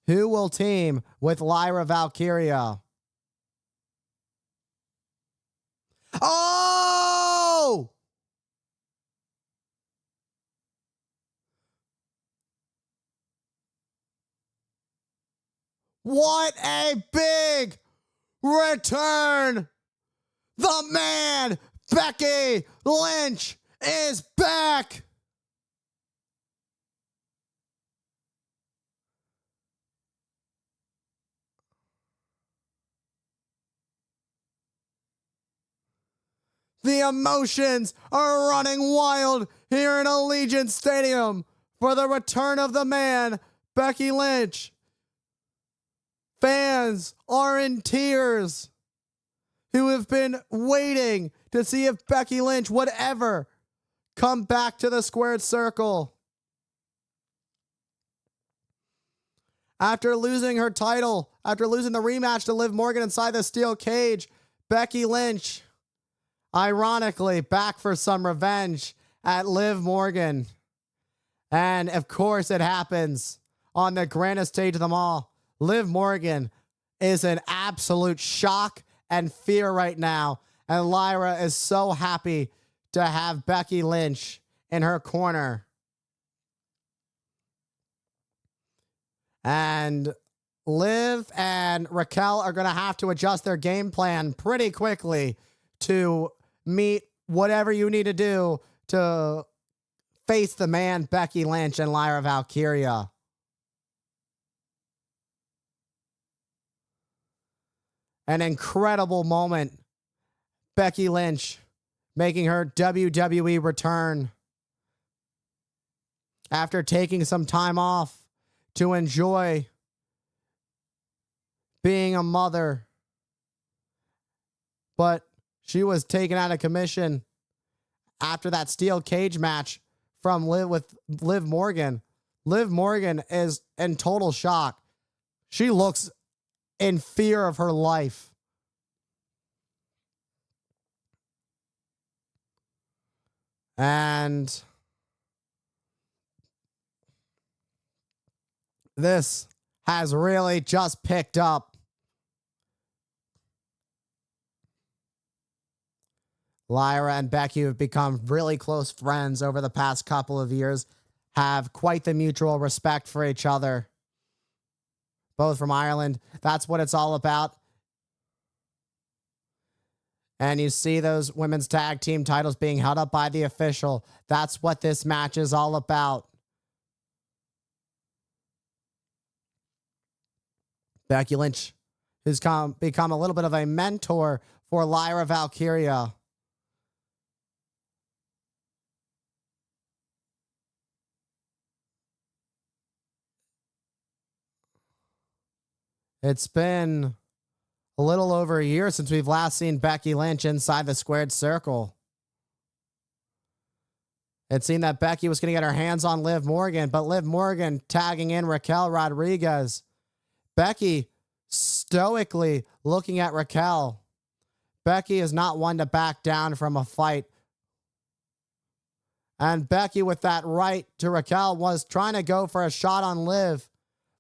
Who will team with Lyra Valkyria? Oh! What a big return! The man, Becky Lynch, is back! The emotions are running wild here in Allegiant Stadium for the return of the man, Becky Lynch. Fans are in tears who have been waiting to see if Becky Lynch would ever come back to the squared circle. After losing her title, after losing the rematch to Liv Morgan inside the steel cage, Becky Lynch, ironically, back for some revenge at Liv Morgan. And of course it happens on the grandest stage of them all. Liv Morgan is in absolute shock and fear right now. And Lyra is so happy to have Becky Lynch in her corner. And Liv and Raquel are going to have to adjust their game plan pretty quickly to meet whatever you need to do to face the man, Becky Lynch and Lyra Valkyria. An incredible moment. Becky Lynch making her WWE return after taking some time off to enjoy being a mother. But she was taken out of commission after that steel cage match from Liv Morgan. Liv Morgan is in total shock. She looks in fear of her life. And this has really just picked up. Lyra and Becky have become really close friends over the past couple of years, have quite the mutual respect for each other. Both from Ireland. That's what it's all about. And you see those women's tag team titles being held up by the official. That's what this match is all about. Becky Lynch has become a little bit of a mentor for Lyra Valkyria. It's been a little over a year since we've last seen Becky Lynch inside the squared circle. It seemed that Becky was going to get her hands on Liv Morgan, but Liv Morgan tagging in Raquel Rodriguez. Becky stoically looking at Raquel. Becky is not one to back down from a fight. And Becky, with that right to Raquel, was trying to go for a shot on Liv.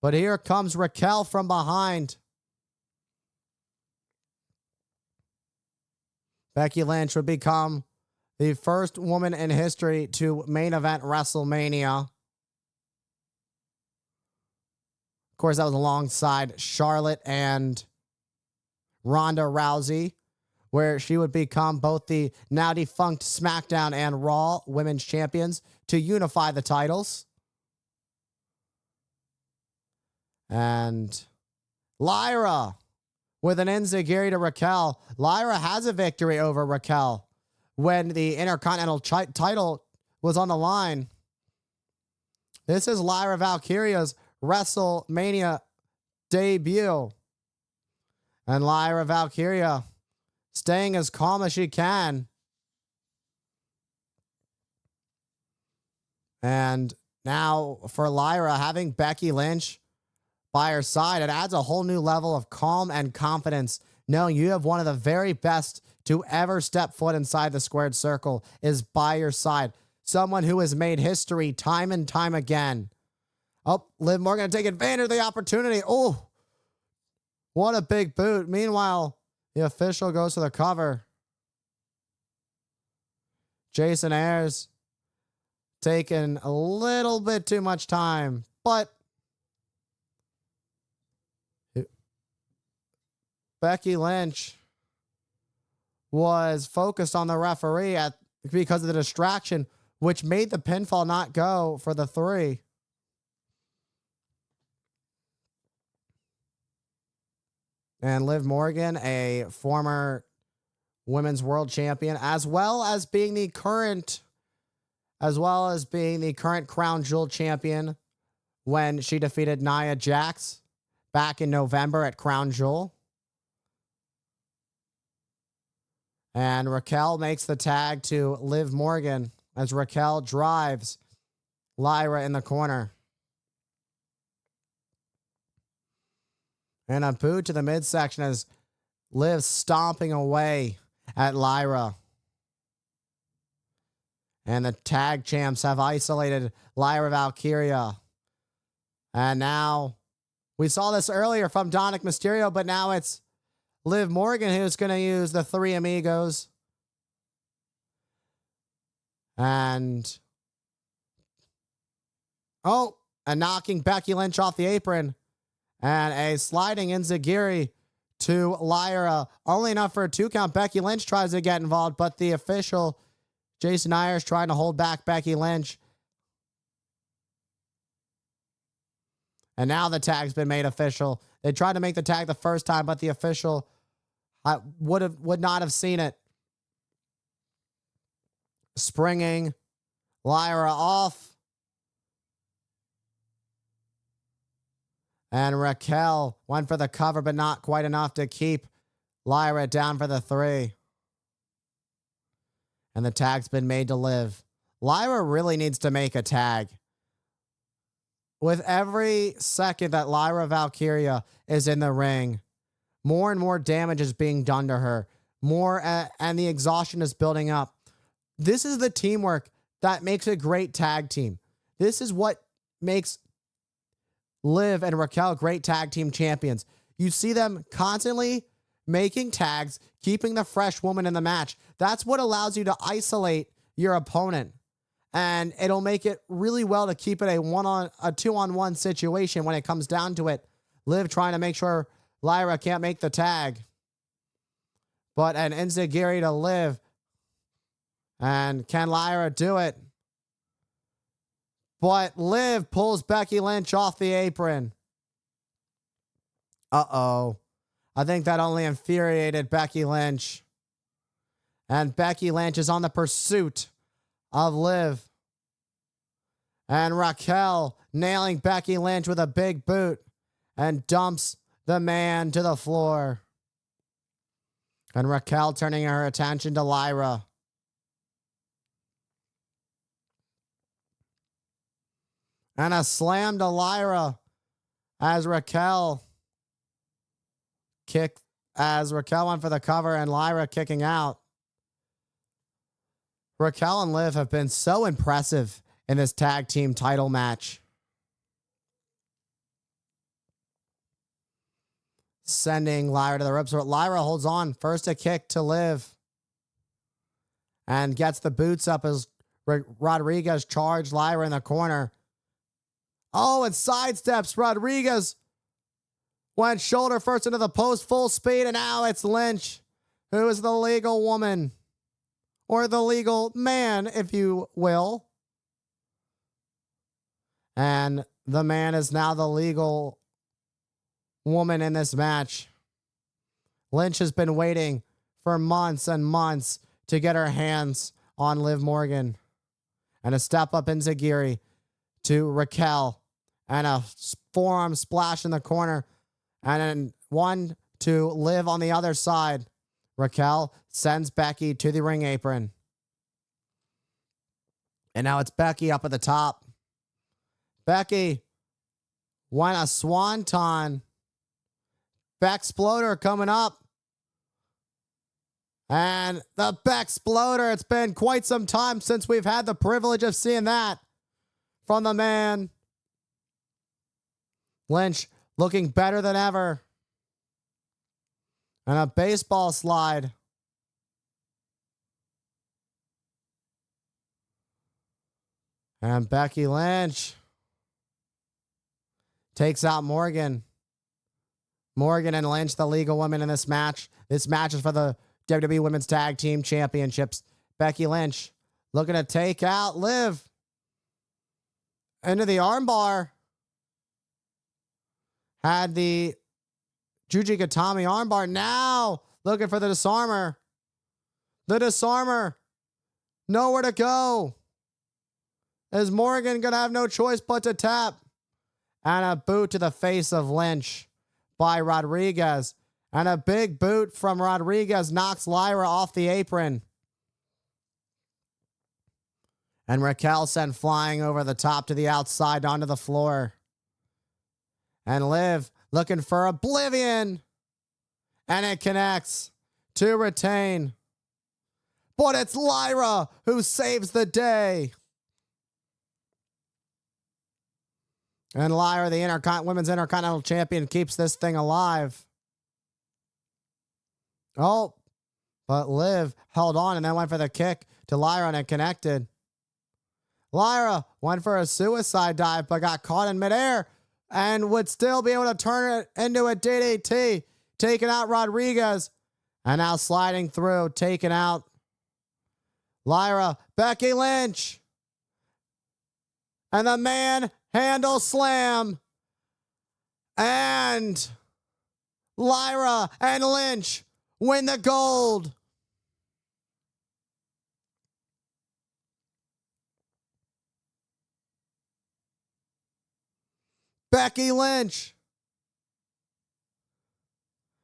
But here comes Raquel from behind. Becky Lynch would become the first woman in history to main event WrestleMania. Of course, that was alongside Charlotte and Ronda Rousey, where she would become both the now defunct SmackDown and Raw Women's Champions to unify the titles. And Lyra with an enziguri to Raquel. Lyra has a victory over Raquel when the Intercontinental title was on the line. This is Lyra Valkyria's WrestleMania debut. And Lyra Valkyria staying as calm as she can. And now for Lyra, having Becky Lynch by her side, it adds a whole new level of calm and confidence, knowing you have one of the very best to ever step foot inside the squared circle is by your side. Someone who has made history time and time again. Oh, Liv Morgan to take advantage of the opportunity. Oh, what a big boot. Meanwhile, the official goes to the cover. Jason Ayers taking a little bit too much time, but Becky Lynch was focused on the referee because of the distraction, which made the pinfall not go for the 3. And Liv Morgan, a former women's world champion, as well as being the current crown jewel champion when she defeated Nia Jax back in November at Crown Jewel. And Raquel makes the tag to Liv Morgan as Raquel drives Lyra in the corner. And a boot to the midsection as Liv stomping away at Lyra. And the tag champs have isolated Lyra Valkyria. And now, we saw this earlier from Dominic Mysterio, but now it's Liv Morgan who's going to use the 3 Amigos. And knocking Becky Lynch off the apron. And a sliding enziguri to Lyra. Only enough for a 2 count. Becky Lynch tries to get involved, but the official, Jason Ayers, trying to hold back Becky Lynch. And now the tag's been made official. They tried to make the tag the first time, but the official would not have seen it. Springing Lyra off. And Raquel went for the cover, but not quite enough to keep Lyra down for the 3. And the tag's been made to Liv. Lyra really needs to make a tag. With every second that Lyra Valkyria is in the ring, more and more damage is being done to her. And the exhaustion is building up. This is the teamwork that makes a great tag team. This is what makes Liv and Raquel great tag team champions. You see them constantly making tags, keeping the fresh woman in the match. That's what allows you to isolate your opponent. And it'll make it really well to keep it a 2-on-1 situation when it comes down to it. Liv trying to make sure Lyra can't make the tag. But an enziguri to Liv. And can Lyra do it? But Liv pulls Becky Lynch off the apron. Uh-oh. I think that only infuriated Becky Lynch. And Becky Lynch is on the pursuit of Liv. And Raquel nailing Becky Lynch with a big boot and dumps the man to the floor. And Raquel turning her attention to Lyra. And a slam to Lyra as Raquel went for the cover and Lyra kicking out. Raquel and Liv have been so impressive in this tag team title match. Sending Lyra to the ropes. Lyra holds on. First a kick to Liv. And gets the boots up as Rodriguez charged Lyra in the corner. Oh, and sidesteps Rodriguez. Went shoulder first into the post, full speed, and now it's Lynch, who is the legal woman. Or the legal man, if you will. And the man is now the legal woman in this match. Lynch has been waiting for months and months to get her hands on Liv Morgan. And a step up enziguri to Raquel. And a forearm splash in the corner. And then one to Liv on the other side. Raquel sends Becky to the ring apron. And now it's Becky up at the top. Becky won a swanton. Becksploder coming up. And the Becksploder, it's been quite some time since we've had the privilege of seeing that from the man Lynch looking better than ever. And a baseball slide. And Becky Lynch takes out Morgan. Morgan and Lynch, the legal women in this match. This match is for the WWE Women's Tag Team Championships. Becky Lynch looking to take out Liv into the armbar. Had the Juji Gatami armbar. Now looking for the disarmer. The disarmer. Nowhere to go. Is Morgan going to have no choice but to tap? And a boot to the face of Lynch by Rodriguez. And a big boot from Rodriguez knocks Lyra off the apron. And Raquel sent flying over the top to the outside onto the floor. And Liv looking for Oblivion. And it connects to retain. But it's Lyra who saves the day. And Lyra, the Women's Intercontinental Champion, keeps this thing alive. Oh, but Liv held on and then went for the kick to Lyra and it connected. Lyra went for a suicide dive but got caught in midair and would still be able to turn it into a DDT, taking out Rodriguez. And now sliding through, taking out Lyra, Becky Lynch. And the manhandle slam. And Lyra and Lynch win the gold. Becky Lynch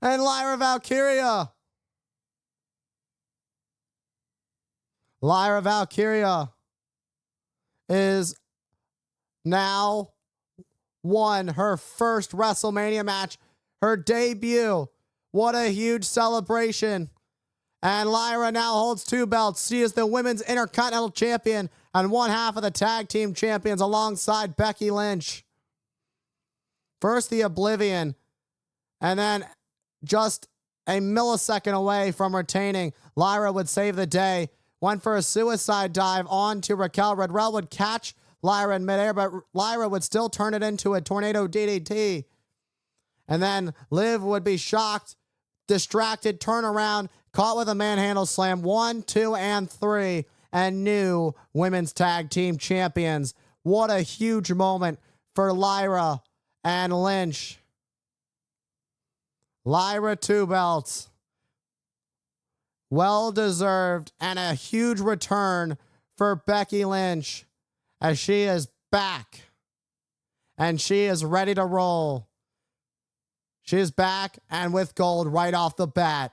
and Lyra Valkyria. Lyra Valkyria is now won her first WrestleMania match, her debut. What a huge celebration. And Lyra now holds 2 belts. She is the Women's Intercontinental Champion and one half of the Tag Team Champions alongside Becky Lynch. First the Oblivion, and then just a millisecond away from retaining, Lyra would save the day. Went for a suicide dive onto Raquel. Raquel would catch Lyra in midair, but Lyra would still turn it into a tornado DDT. And then Liv would be shocked, distracted, turn around, caught with a manhandle slam. 1, 2, and 3. And new Women's Tag Team Champions. What a huge moment for Lyra and Lynch. Lyra 2 belts. Well deserved, and a huge return for Becky Lynch as she is back and she is ready to roll. She is back and with gold right off the bat.